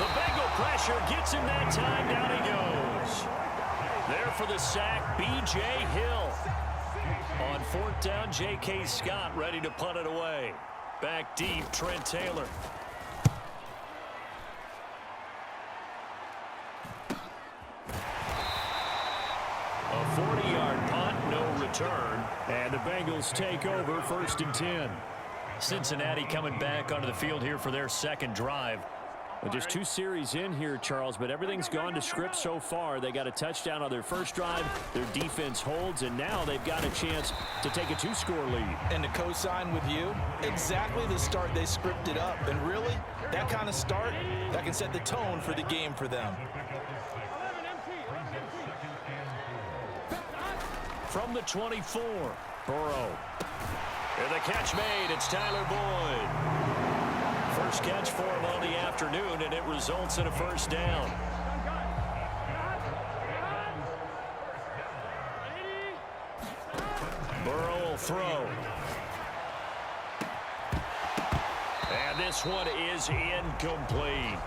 The Bengal pressure gets him that time. Down he goes. There for the sack, B.J. Hill. On fourth down, J.K. Scott ready to punt it away. Back deep, Trent Taylor. A 40-yard punt, no return. And the Bengals take over 1st and 10. Cincinnati coming back onto the field here for their second drive. Well, just 2 series in here, Charles, but everything's gone to script so far. They got a touchdown on their first drive. Their defense holds, and now they've got a chance to take a 2-score lead. And to co-sign with you, exactly the start they scripted up. And really, that kind of start, that can set the tone for the game for them. From the 24, Burrow. And the catch made. It's Tyler Boyd. First catch for him on the afternoon, and it results in a first down. Burrow will throw. And this one is incomplete.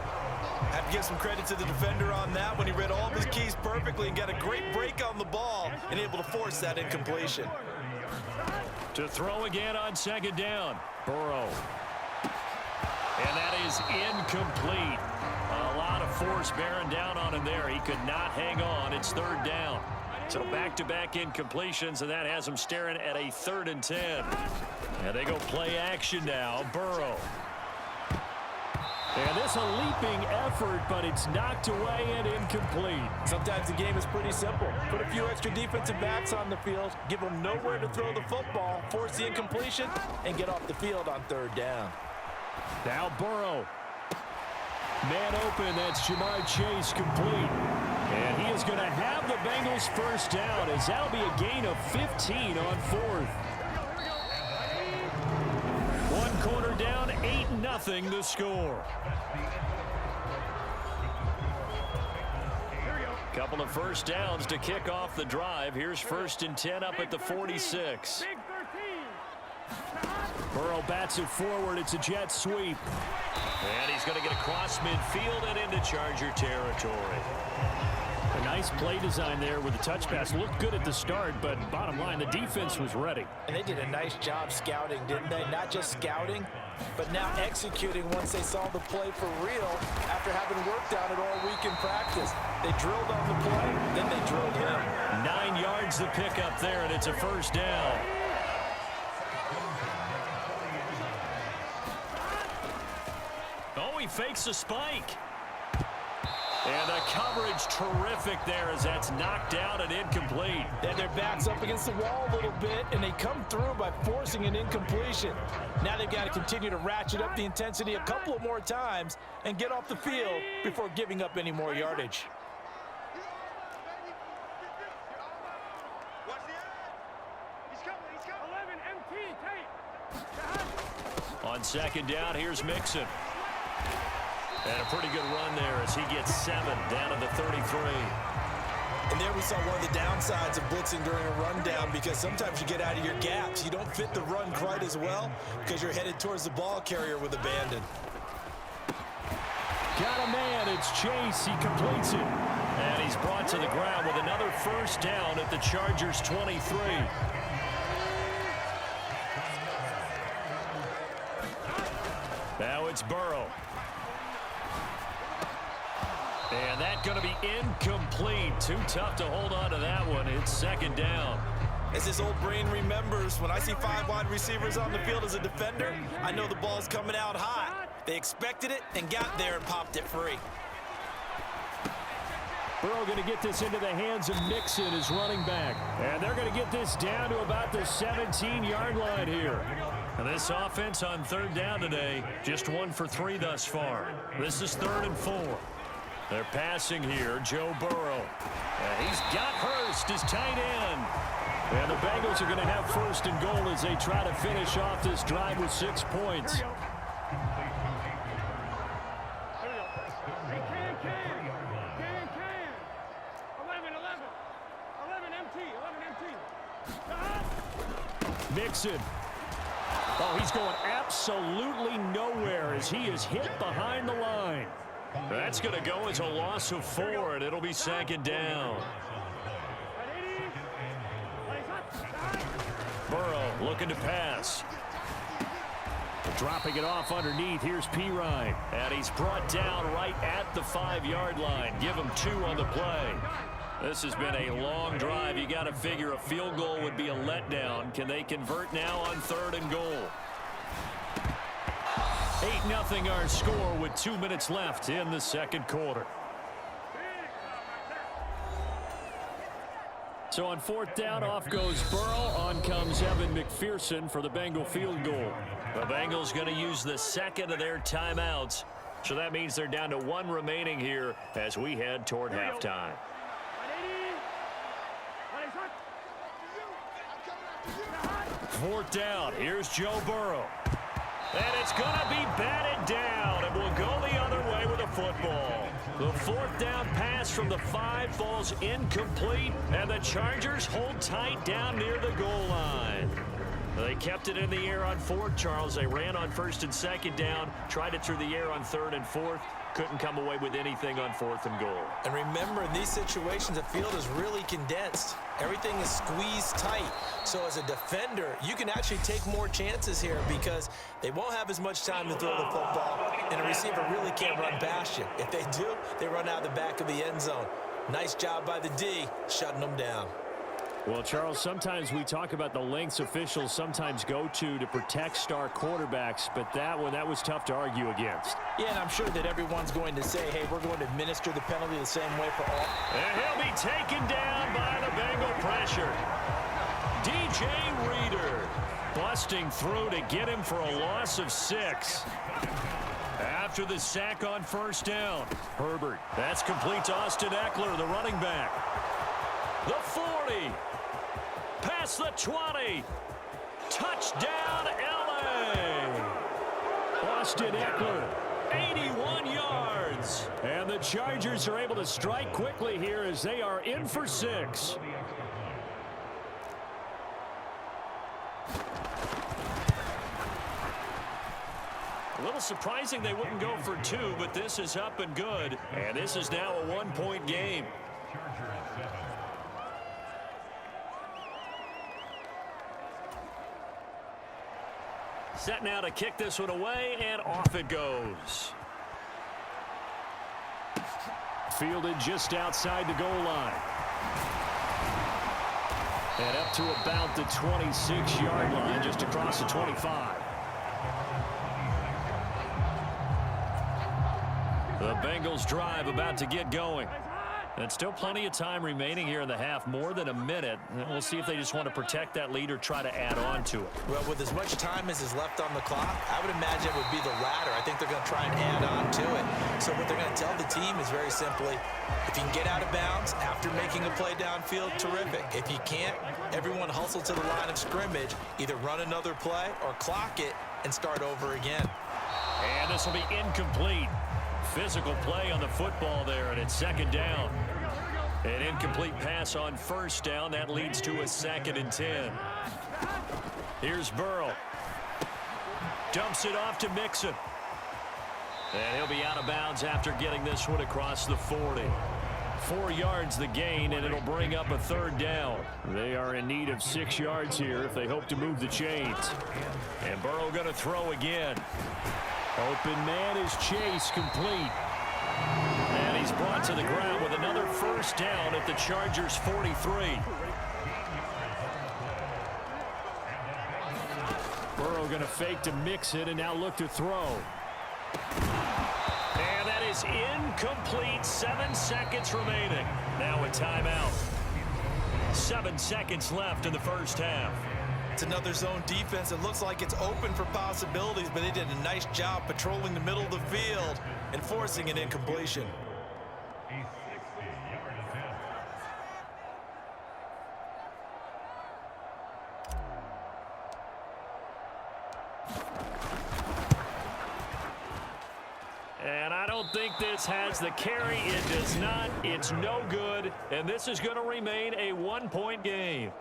Have to give some credit to the defender on that when he read all of his keys perfectly and got a great break on the ball and able to force that incompletion. To throw again on second down. Burrow. And that is incomplete. A lot of force bearing down on him there. He could not hang on. It's third down. So back-to-back incompletions, and that has him staring at a 3rd and 10. And they go play action now. Burrow. And this a leaping effort, but it's knocked away and incomplete. Sometimes the game is pretty simple. Put a few extra defensive backs on the field, give them nowhere to throw the football, force the incompletion, and get off the field on third down. Now Burrow. Man open, that's Jamar Chase complete. And he is going to have the Bengals first down, as that'll be a gain of 15 on 4th. One quarter down, 8-0 the score. Couple of first downs to kick off the drive. Here's 1st and 10 up at the 46. Burrow bats it forward. It's a jet sweep. And he's going to get across midfield and into Charger territory. A nice play design there with the touch pass. Looked good at the start, but bottom line, the defense was ready. And they did a nice job scouting, didn't they? Not just scouting, but now executing once they saw the play for real after having worked on it all week in practice. They drilled on the play, then they drilled him. 9 yards to pick up there, and it's a first down. Oh, he fakes a spike. And the coverage terrific there as that's knocked down and incomplete. Then their backs up against the wall a little bit, and they come through by forcing an incompletion. Now they've got to continue to ratchet up the intensity a couple of more times and get off the field before giving up any more yardage. On second down, here's Mixon. And a pretty good run there as he gets 7 down to the 33. And there we saw one of the downsides of blitzing during a rundown, because sometimes you get out of your gaps. You don't fit the run quite as well because you're headed towards the ball carrier with abandon. Got a man. It's Chase. He completes it. And he's brought to the ground with another first down at the Chargers' 23. Now it's Burrow. And that's going to be incomplete. Too tough to hold on to that one. It's second down. As his old brain remembers, when I see 5 wide receivers on the field as a defender, I know the ball's coming out hot. They expected it and got there and popped it free. Burrow going to get this into the hands of Mixon, his running back. And they're going to get this down to about the 17-yard line here. And this offense on third down today, just 1 for 3 thus far. This is 3rd and 4. They're passing here, Joe Burrow. And he's got Hurst, his tight end. And the Bengals are going to have 1st and goal as they try to finish off this drive with 6 points. Mixon. Oh, he's going absolutely nowhere as he is hit behind the line. That's going to go as a loss of 4, and it'll be 2nd down. Burrow looking to pass. Dropping it off underneath. Here's Pirine. And he's brought down right at the 5-yard line. Give him 2 on the play. This has been a long drive. You got to figure a field goal would be a letdown. Can they convert now on 3rd and goal? 8-0 our score with 2 minutes left in the 2nd quarter. So on 4th down, off goes Burrow. On comes Evan McPherson for the Bengal field goal. The Bengals going to use the 2nd of their timeouts. So that means they're down to 1 remaining here as we head toward halftime. 4th down. Here's Joe Burrow. And it's going to be batted down. It will go the other way with a football. The 4th down pass from the 5 falls incomplete, and the Chargers hold tight down near the goal line. They kept it in the air on 4th, Charles. They ran on 1st and 2nd down, tried it through the air on 3rd and 4th. Couldn't come away with anything on 4th and goal. And remember, in these situations, the field is really condensed. Everything is squeezed tight. So as a defender, you can actually take more chances here because they won't have as much time to throw the football, and a receiver really can't run past you. If they do, they run out the back of the end zone. Nice job by the D, shutting them down. Well, Charles, sometimes we talk about the lengths officials sometimes go to protect star quarterbacks, but that was tough to argue against. Yeah, and I'm sure that everyone's going to say, hey, we're going to administer the penalty the same way for all. And he'll be taken down by the Bengal pressure. DJ Reader busting through to get him for a loss of 6. After the sack on 1st down, Herbert. That's complete to Austin Eckler, the running back. The 40. Past the 20. Touchdown, L.A. Austin Eckler, 81 yards. And the Chargers are able to strike quickly here as they are in for 6. A little surprising they wouldn't go for 2, but this is up and good. And this is now a 1-point game. Set now to kick this one away, and off it goes. Fielded just outside the goal line. And up to about the 26-yard line, just across the 25. The Bengals drive about to get going. And still plenty of time remaining here in the half, more than a minute. And we'll see if they just want to protect that lead or try to add on to it. Well, with as much time as is left on the clock, I would imagine it would be the latter. I think they're going to try and add on to it. So what they're going to tell the team is very simply, if you can get out of bounds after making a play downfield, terrific. If you can't, everyone hustle to the line of scrimmage, either run another play or clock it and start over again. And this will be incomplete. Physical play on the football there, and it's 2nd down. An incomplete pass on 1st down. That leads to a 2nd and 10. Here's Burrow. Dumps it off to Mixon. And he'll be out of bounds after getting this one across the 40. 4 yards the gain, and it'll bring up a 3rd down. They are in need of 6 yards here if they hope to move the chains. And Burrow going to throw again. Open man is Chase, complete. And he's brought to the ground with another 1st down at the Chargers' 43. Burrow going to fake to mix it and now look to throw. And that is incomplete. 7 seconds remaining. Now a timeout. 7 seconds left in the 1st half. It's another zone defense. It looks like it's open for possibilities, but they did a nice job patrolling the middle of the field and forcing an incompletion. And I don't think this has the carry. It does not. It's no good. And this is going to remain a 1-point game.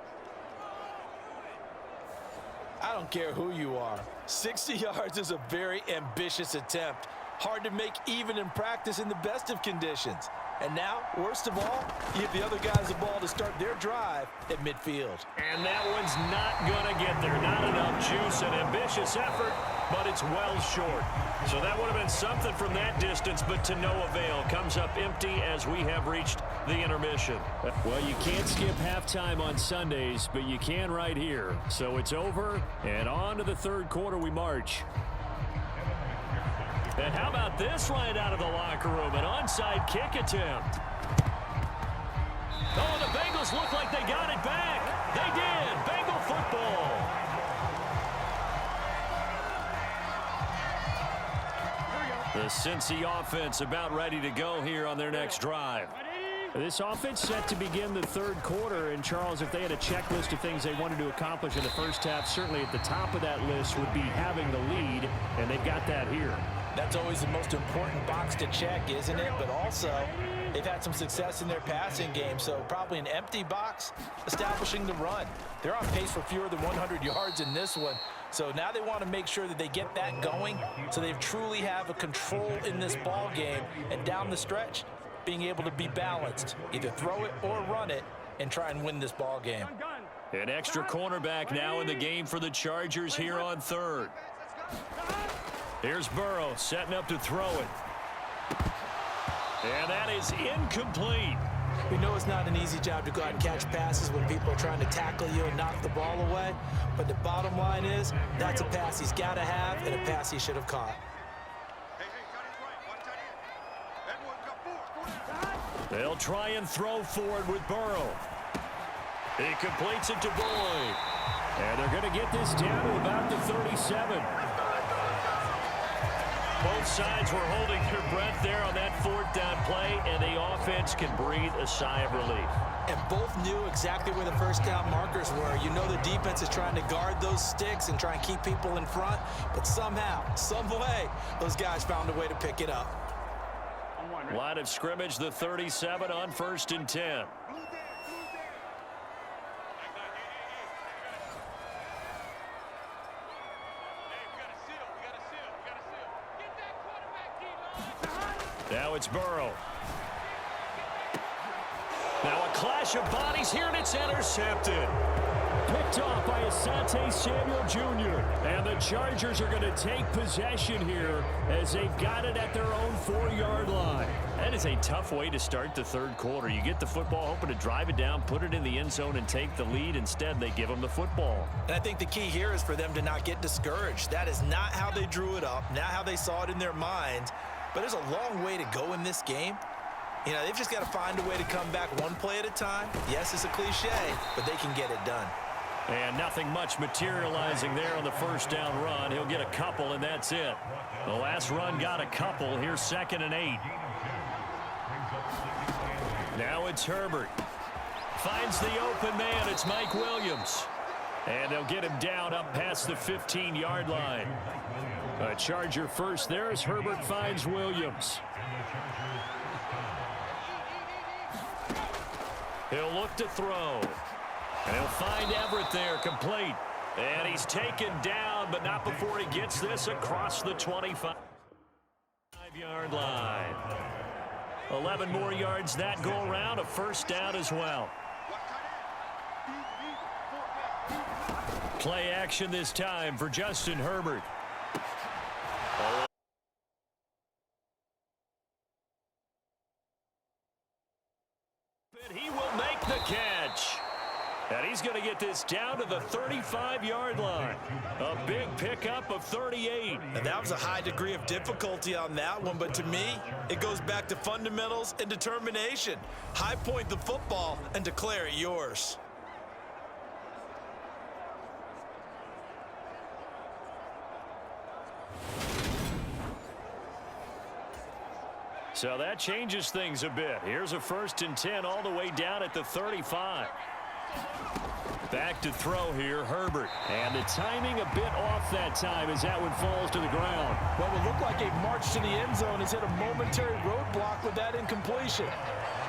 I don't care who you are. 60 yards is a very ambitious attempt. Hard to make even in practice in the best of conditions. And now, worst of all, you give the other guys the ball to start their drive at midfield. And that one's not going to get there. Not enough juice, an ambitious effort, but it's well short. So that would have been something from that distance, but to no avail. Comes up empty as we have reached the intermission. Well, you can't skip halftime on Sundays, but you can right here. So it's over, and on to the third quarter we march. And how about this right out of the locker room? An onside kick attempt. Oh, the Bengals look like they got it back. They did. Bengal football. The Cincy offense about ready to go here on their next drive. This offense set to begin the third quarter. And, Charles, if they had a checklist of things they wanted to accomplish in the first half, certainly at the top of that list would be having the lead, and they've got that here. That's always the most important box to check, isn't it? But also, they've had some success in their passing game, so probably an empty box establishing the run. They're on pace for fewer than 100 yards in this one. So now they want to make sure that they get that going so they truly have a control in this ball game. And down the stretch, being able to be balanced, either throw it or run it, and try and win this ball game. An extra cornerback now in the game for the Chargers here on third. Here's Burrow setting up to throw it. And that is incomplete. We know it's not an easy job to go out and catch passes when people are trying to tackle you and knock the ball away. But the bottom line is, that's a pass he's got to have and a pass he should have caught. They'll try and throw forward with Burrow. He completes it to Boyd. And they're going to get this down to about the 37. Both sides were holding their breath there on that fourth down play, and the offense can breathe a sigh of relief. And both knew exactly where the first down markers were. You know the defense is trying to guard those sticks and try and keep people in front, but somehow, some way, those guys found a way to pick it up. Line of scrimmage, the 37 on 1st and 10. Now it's Burrow. Now a clash of bodies here, and it's intercepted. Picked off by Asante Samuel Jr. And the Chargers are going to take possession here as they've got it at their own 4-yard line. That is a tough way to start the third quarter. You get the football, hoping to drive it down, put it in the end zone, and take the lead. Instead, they give them the football. And I think the key here is for them to not get discouraged. That is not how they drew it up, not how they saw it in their minds. But there's a long way to go in this game. You know, they've just got to find a way to come back one play at a time. Yes, it's a cliche, but they can get it done. And nothing much materializing there on the first down run. He'll get a couple, and that's it. The last run got a couple. Here's 2nd and 8. Now it's Herbert. Finds the open man. It's Mike Williams. And they'll get him down up past the 15-yard line. A Charger first there as Herbert finds Williams. He'll look to throw. And he'll find Everett there, complete. And he's taken down, but not before he gets this across the 25-yard line. 11 more yards that go around, a first down as well. Play action this time for Justin Herbert. He will make the catch. And he's going to get this down to the 35-yard line. A big pickup of 38. And that was a high degree of difficulty on that one, but to me, it goes back to fundamentals and determination. High point the football and declare it yours. So that changes things a bit. Here's a 1st and 10 all the way down at the 35. Back to throw here, Herbert. And the timing a bit off that time as that one falls to the ground. What would look like a march to the end zone has hit a momentary roadblock with that incompletion.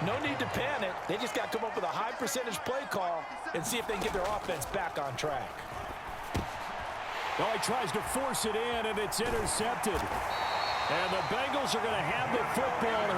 No need to panic. They just got to come up with a high percentage play call and see if they can get their offense back on track. Oh, he tries to force it in, and it's intercepted. And the Bengals are going to have the football to